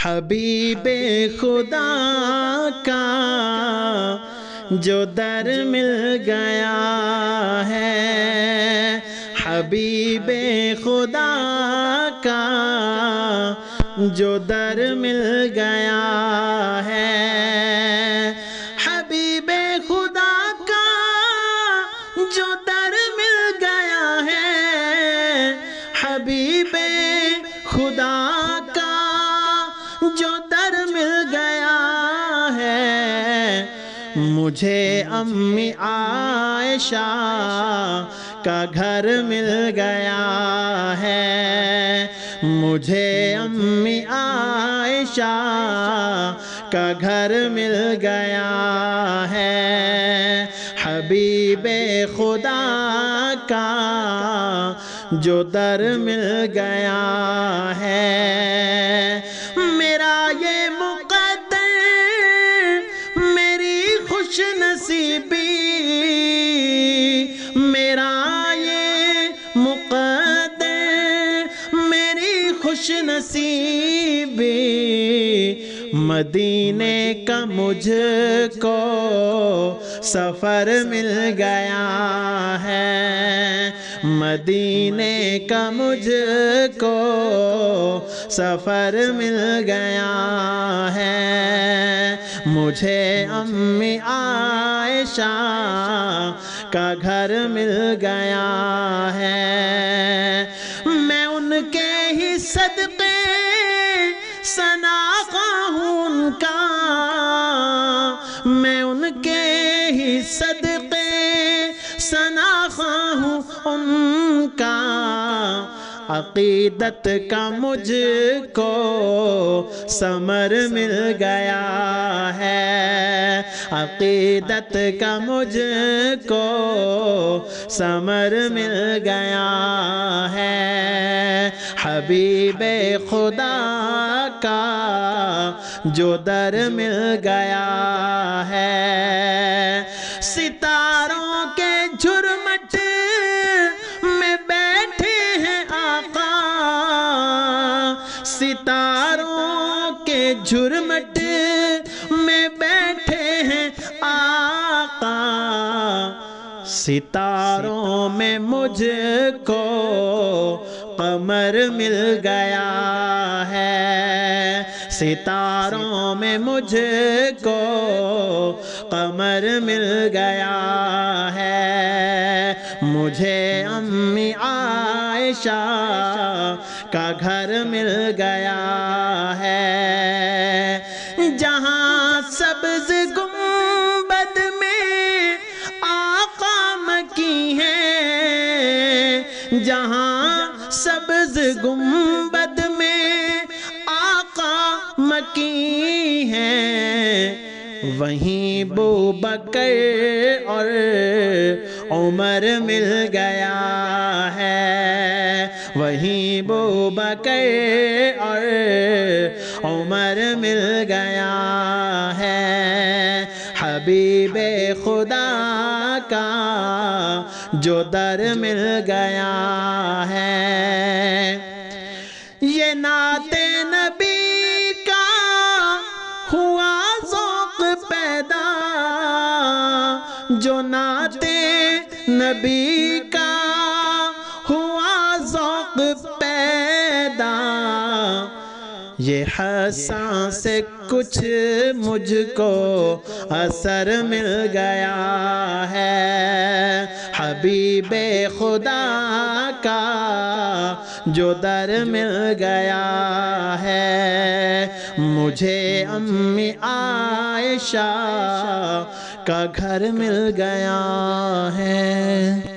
حبیب خدا کا جو در مل گیا ہے، حبیب خدا کا جو در مل گیا ہے، حبیب خدا کا جو در مل گیا ہے، حبیب خدا کا جو در مل گیا ہے، مجھے امی عائشہ کا گھر مل گیا ہے، مجھے امی عائشہ کا گھر مل گیا ہے، حبیب خدا کا جو در مل گیا ہے۔ میرا یہ مقدر میری خوش نصیبی، میرا یہ مقدر میری خوش نصیبی، مدینے کا مجھ کو سفر مل گیا ہے، مدینے کا مجھ کو سفر مل گیا ہے، مجھے امی عائشہ کا گھر مل گیا ہے، میں ان کے ہی صدقے ثناء ہوں ان کا، میں ان کے ہی صدقے ثناء ہوں ان کا، عقیدت کا مجھ کو ثمر مل گیا ہے، عقیدت کا مجھ کو ثمر مل گیا ہے، حبیب خدا کا جو در مل گیا ہے، ستاروں کے جھرمٹ میں بیٹھے ہیں آقا، ستاروں کے جھرمٹ میں بیٹھے ہیں آقا، ستاروں میں مجھ کو قمر مل گیا ہے، ستاروں میں مجھ کو قمر مل گیا ہے، مجھے امی عائشہ کا گھر مل گیا ہے، جہاں سبز گنبد میں آقا مکی ہے، جہاں سبز گنبد میں آقا مکی ہے، وہیں بوبکر اور عمر مل گیا ہے، وہیں بوبکر اور عمر مل گیا ہے، حبیب خدا کا جو در مل گیا ہے، یہ نعت نبی کا ہوا ذوق پیدا، جو نعت نبی کا ہوا ذوق پیدا، یہ حساں سے کچھ مجھ کو اثر مل گیا ہے، حبیب خدا کا جو در مل گیا ہے، مجھے امی عائشہ کا گھر مل گیا ہے۔